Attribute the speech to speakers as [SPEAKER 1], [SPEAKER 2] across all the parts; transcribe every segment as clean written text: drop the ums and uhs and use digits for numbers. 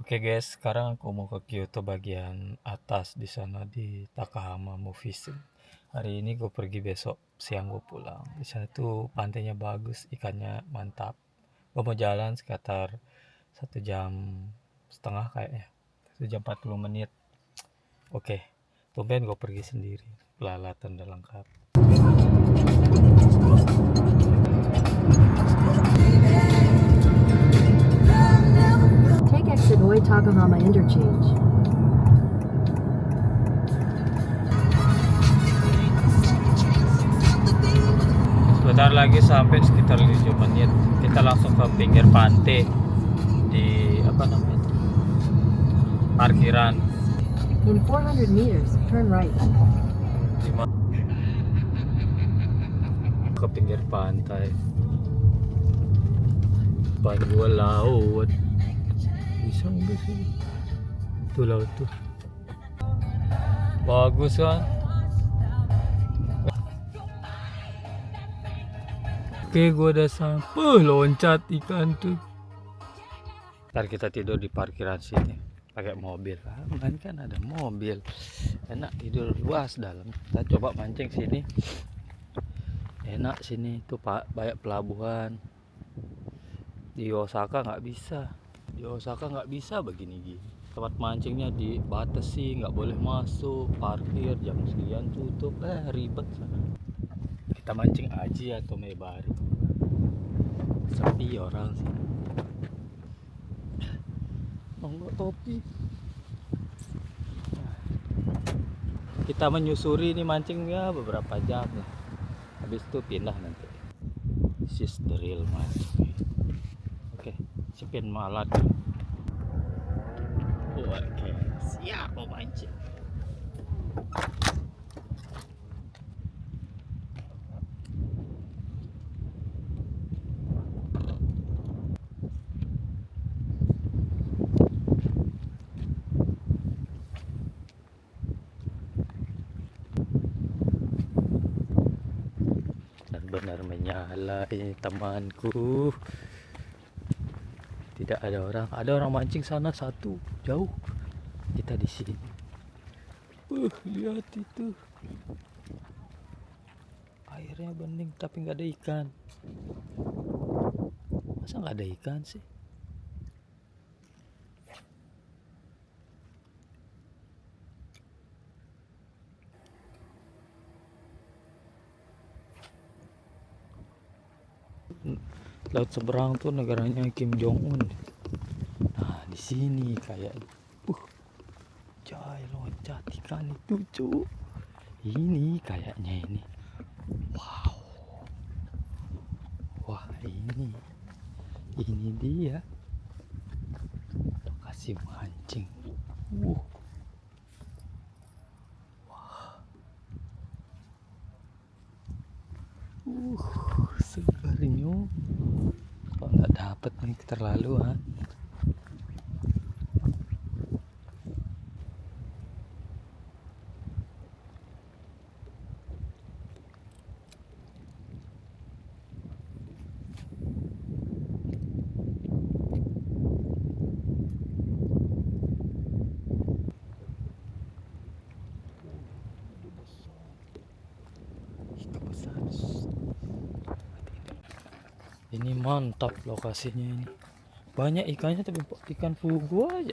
[SPEAKER 1] Oke guys, sekarang aku mau ke Kyoto bagian atas di sana di Takahama Movies. Hari ini gue pergi, besok siang gue pulang. Di sana tuh pantainya bagus, ikannya mantap. Gue mau jalan sekitar 1,5 jam kayaknya, 1 jam 40 menit. Oke, tumben gue pergi sendiri. Peralatan udah lengkap.
[SPEAKER 2] Take exit Oi Takahama Interchange.
[SPEAKER 1] Sebentar lagi sampai, sekitar 7 menit. Kita langsung ke pinggir pantai di apa namanya itu? Parkiran.
[SPEAKER 2] In 400 meters, turn right.
[SPEAKER 1] Ke pinggir pantai. Depan gua laut. Bisa nggak sih? Tuh laut tuh. Bagus kan? Oke, gua udah sampai. Loncat ikan tuh. Ntar kita tidur di parkiran sini pakai mobil. Aman kan, ada mobil. Enak tidur luas dalam. Kita coba mancing sini. Enak sini tuh Pak, banyak pelabuhan. Di Osaka nggak bisa. Di Osaka nggak bisa begini gini. Tempat mancingnya dibatasi, nggak boleh masuk, parkir jam sekian tutup, ribet sana. Kita mancing Aji atau Mebari, sepi orang sih. Nggak topi. Kita menyusuri ini mancingnya beberapa jam lah. Habis itu pindah nanti. This is the real mancing. Oke, siapin alat. Oke, siap mau mancing. Benar menyala ini temanku. Tidak ada orang. Ada orang mancing sana satu jauh. Kita di sini. Lihat itu. Airnya bening tapi nggak ada ikan. Masa nggak ada ikan sih? Laut seberang tuh negaranya Kim Jong Un. Nah di sini kayaknya. Coy, loncat ikan itu cu. Ini kayaknya ini. Wow. Wah ini dia lokasi mancing. Segarnya. Kalau nggak dapet nih keterlaluan. Ini mantap lokasinya ini. Banyak ikannya tapi ikan fugu aja.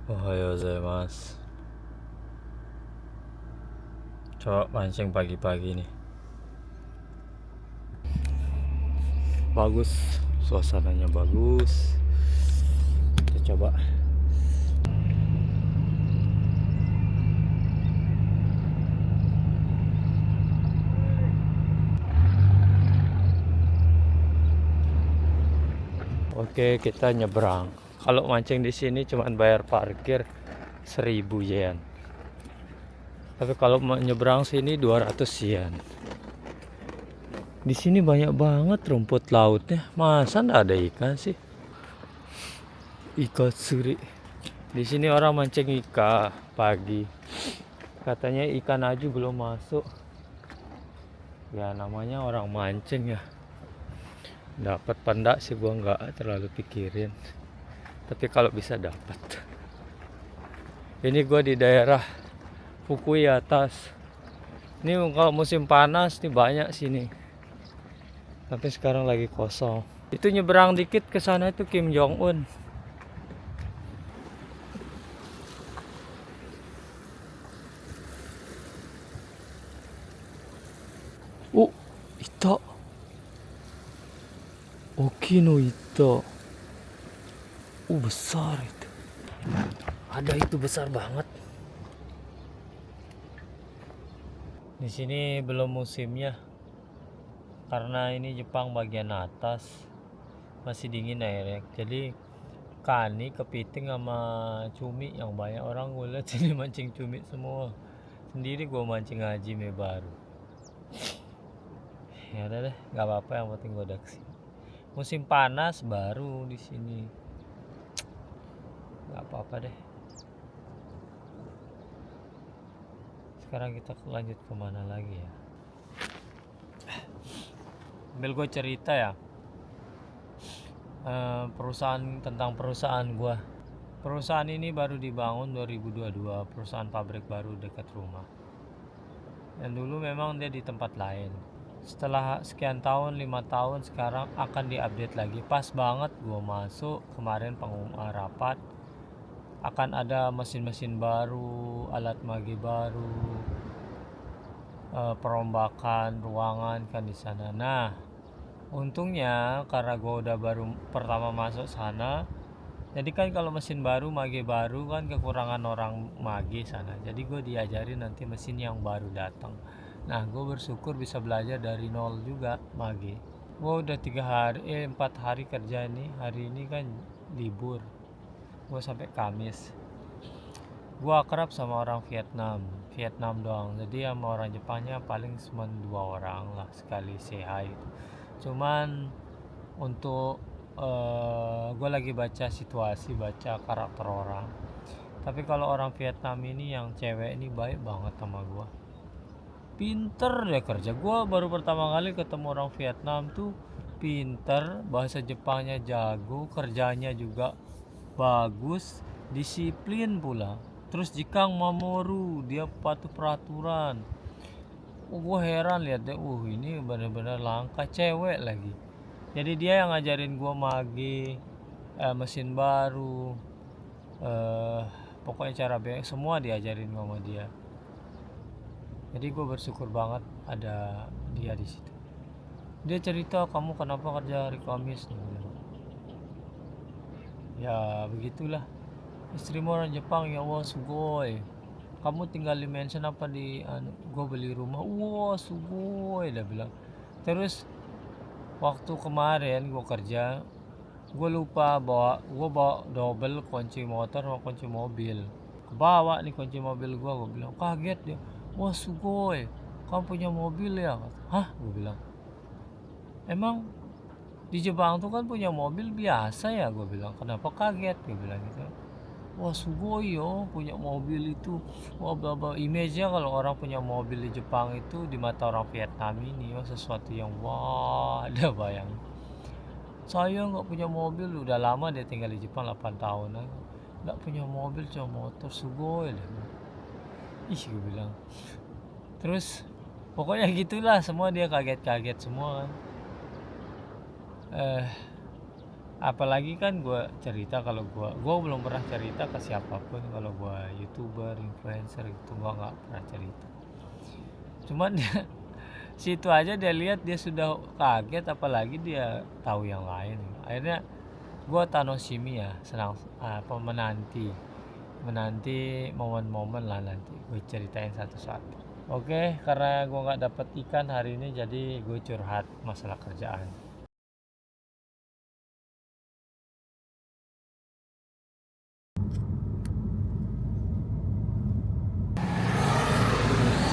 [SPEAKER 1] Ohayou gozaimasu. Coba mancing pagi-pagi nih. Bagus, suasananya bagus. Kita coba. Oke, kita nyebrang. Kalau mancing di sini cuman bayar parkir 1.000 yen. Tapi kalau mau nyebrang sini 200 yen. Di sini banyak banget rumput lautnya. Masa nggak ada ikan sih? Ikan suri. Di sini orang mancing ikan pagi. Katanya ikan aju belum masuk. Ya namanya orang mancing ya. Dapat pandak sih gua nggak terlalu pikirin. Tapi kalau bisa dapat. Ini gua di daerah Fukui atas. Ini kalau musim panas nih banyak sini. Tapi sekarang lagi kosong. Itu nyeberang dikit ke sana itu Kim Jong Un. Ito. Okino ito. Besar itu. Ada itu besar banget. Di sini belum musimnya. Karena ini Jepang bagian atas. Masih dingin airnya. Jadi kani, kepiting sama cumi yang banyak orang gue lihat sini mancing cumi semua. Sendiri gue mancing hajime baru. Ya udah deh, nggak apa-apa, yang penting gue udah kesini. Musim panas baru di sini. Nggak apa-apa deh. Sekarang kita lanjut kemana lagi ya? Ambil gue cerita ya. Tentang perusahaan gue. Perusahaan ini baru dibangun 2022, perusahaan pabrik baru dekat rumah. Dan dulu memang dia di tempat lain. Setelah sekian tahun, 5 tahun, sekarang akan diupdate lagi. Pas banget gue masuk kemarin pengumuman rapat, akan ada mesin-mesin baru, alat magi baru, perombakan ruangan kan di sana. Nah, untungnya karena gue udah baru pertama masuk sana, jadi kan kalau mesin baru, magi baru kan kekurangan orang magi sana. Jadi gue diajarin nanti mesin yang baru datang. Nah, gue bersyukur bisa belajar dari nol juga magi. Gue udah 4 hari kerja nih. Hari ini kan libur. Gue sampai Kamis. Gue akrab sama orang Vietnam doang. Jadi sama orang Jepangnya paling cuma 2 orang lah sekali say hi. Cuman untuk gue lagi baca situasi, baca karakter orang. Tapi kalau orang Vietnam ini yang cewek ini baik banget sama gue. Pinter dia kerja. Gue baru pertama kali ketemu orang Vietnam tuh pinter, bahasa Jepangnya jago, kerjanya juga bagus, disiplin pula. Terus Jikang Mamoru, dia patuh peraturan. Gue heran lihat deh, ini benar-benar langka, cewek lagi. Jadi dia yang ngajarin gue magi, mesin baru, pokoknya cara semua diajarin sama dia. Jadi gue bersyukur banget ada dia di situ. Dia cerita, kamu kenapa kerja hari Kamis? Ya begitulah. Istrimu orang Jepang, ya wah sugoi. Kamu tinggal di mansion apa di gue beli rumah? Wah sugoi, dia bilang. Terus waktu kemarin gue kerja, gue lupa gue bawa double kunci motor sama kunci mobil. Kebawa nih kunci mobil gue bilang, kaget dia. Wah sugoi, kamu punya mobil ya? Hah? Gue bilang, emang di Jepang tuh kan punya mobil biasa ya? Gue bilang, kenapa kaget? Gue bilang gitu. Wah sugoi yo, punya mobil itu. Wah image-nya kalau orang punya mobil di Jepang itu di mata orang Vietnam ini sesuatu yang wah, ada bayang. Saya nggak punya mobil, udah lama dia tinggal di Jepang 8 tahun. Nggak punya mobil, cuma motor, sugoi deh. Ih, gue bilang. Terus pokoknya gitulah, semua dia kaget-kaget semua kan. Apalagi kan gue cerita, kalau gue belum pernah cerita ke siapapun kalau gue YouTuber, influencer gitu, gue nggak pernah cerita. Cuman dia situ aja dia lihat dia sudah kaget, apalagi dia tahu yang lain. Akhirnya gue tanoshimi ya, senang menanti momen-momen lah, nanti gue ceritain satu-satu. Oke, karena gue nggak dapet ikan hari ini, jadi gue curhat masalah kerjaan.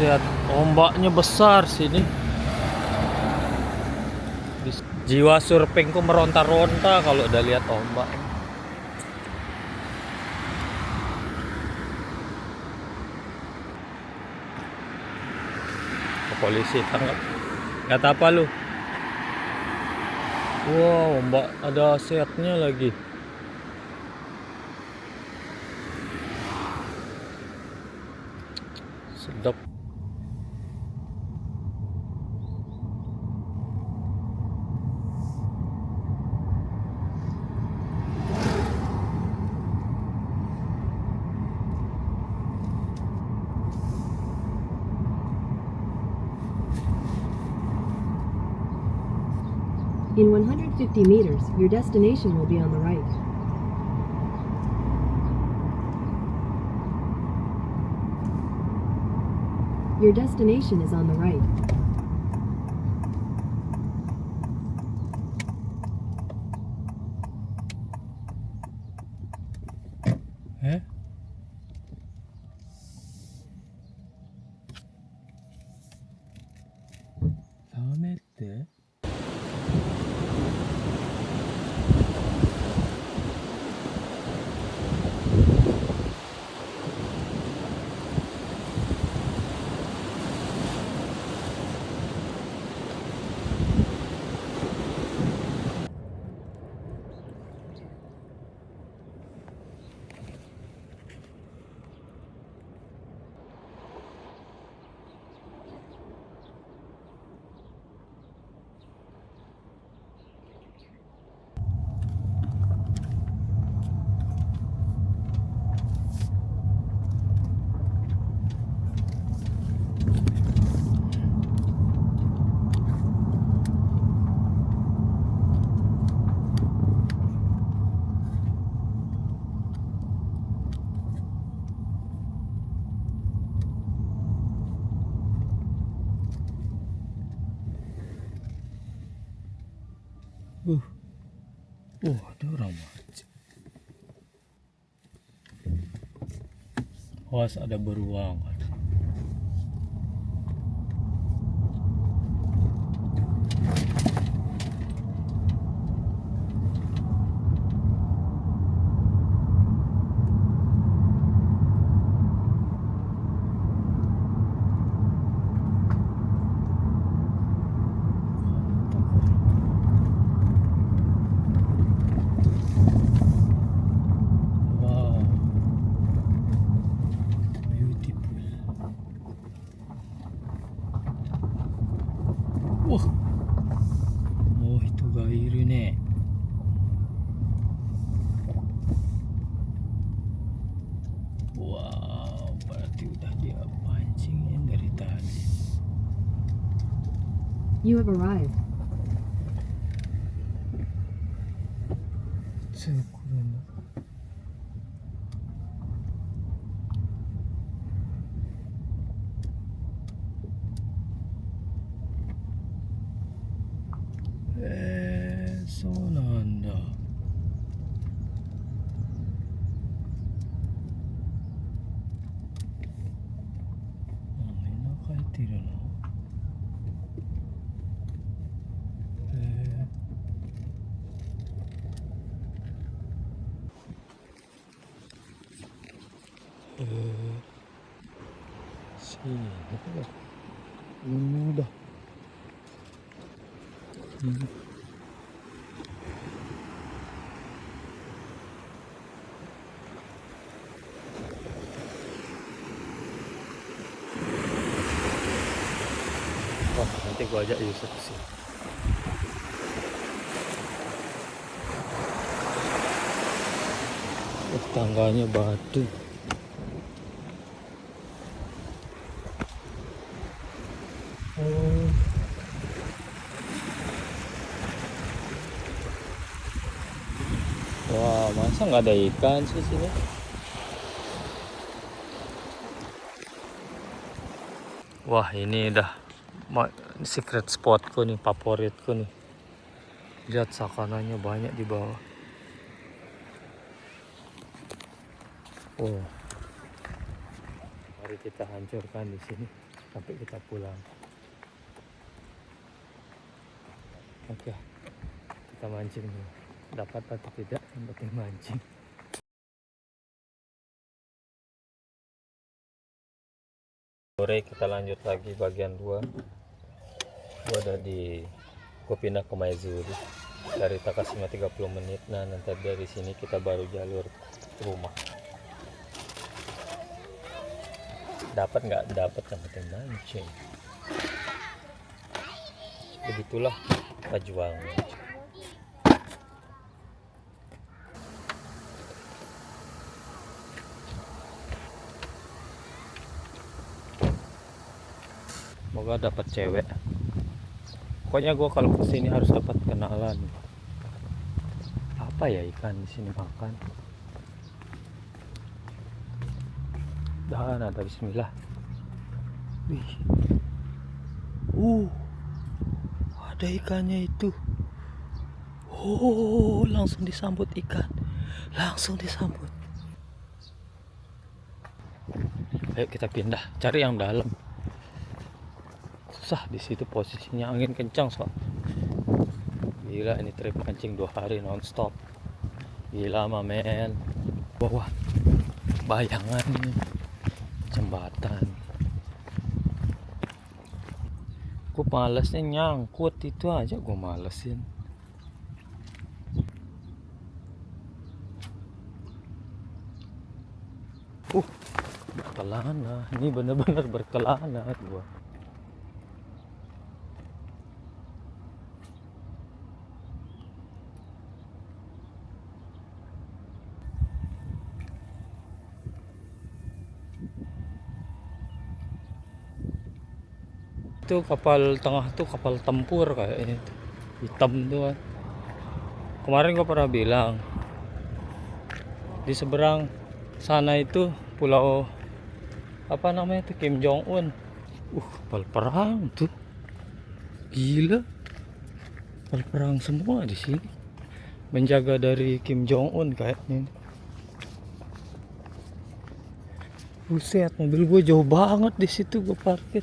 [SPEAKER 1] Lihat ombaknya besar sini. Jiwa surfingku meronta-ronta kalau udah lihat ombak. polisi tangkap. Nggak apa lu. Wow, mbak ada setnya lagi. Sedap.
[SPEAKER 2] In 150 meters, your destination will be on the right. Your destination is on the right.
[SPEAKER 1] Eh? 다음에 ada orang macet. Awas ada beruang. Wow, beautiful. Wah, oh itu gairu nih. Wow, berarti udah dia pancingin dari tadi.
[SPEAKER 2] You have arrived.
[SPEAKER 1] Syukurlah.そうなんだ。みんな書いてるの。Sini udah. Wah, nanti gua ajak Yusuf ke sini. Tangganya batu. Wah, masa nggak ada ikan sih sini? Wah, ini dah secret spotku nih, favoritku nih. Lihat sakananya banyak di bawah. Oh, mari kita hancurkan di sini sampai kita pulang. Oke, kita mancing dulu. Dapat atau tidak, yang penting mancing. Sore kita lanjut lagi bagian 2. Gua ada di gua pindah ke Maizuru dari Takashima 30 menit. Nah nanti dari sini kita baru jalur rumah. Dapat nggak dapat yang penting mancing. Begitulah perjuangan. Semoga dapat cewek. Pokoknya gue kalau kesini harus dapat kenalan. Apa ya ikan di sini makan? Dan ada bismillah. Wih. Ada ikannya itu. Oh, langsung disambut ikan. Langsung disambut. Ayo kita pindah, cari yang dalam. Susah di situ posisinya, angin kencang soal. Gila ini trip mancing 2 hari nonstop. Gila mah men. Wah, bayangan nih. Jembatan. Gue malesnya nyangkut itu aja, gue malesin. Berkelana, ini bener-bener berkelana gua. Itu kapal tengah tuh kapal tempur kayaknya, hitam tuh. Kemarin gua pernah bilang di seberang sana itu pulau apa namanya tuh, Kim Jong Un. Kapal perang tuh, gila, kapal perang semua di sini, menjaga dari Kim Jong Un kayaknya. Buset, mobil gue jauh banget di situ gue parkir.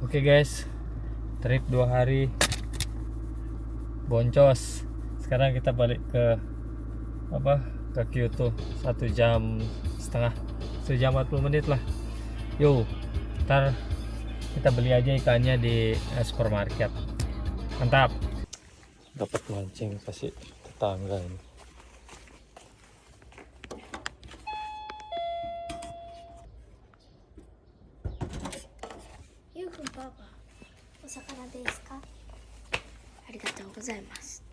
[SPEAKER 1] Oke guys, trip 2 hari boncos. Sekarang kita balik ke Kyoto. 1 jam setengah, 1 jam 40 menit lah. Yo, ntar kita beli aja ikannya di supermarket. Mantap. Dapat mancing pasti tetangga ini.
[SPEAKER 3] Papa, お魚ですか？ありがとうございます。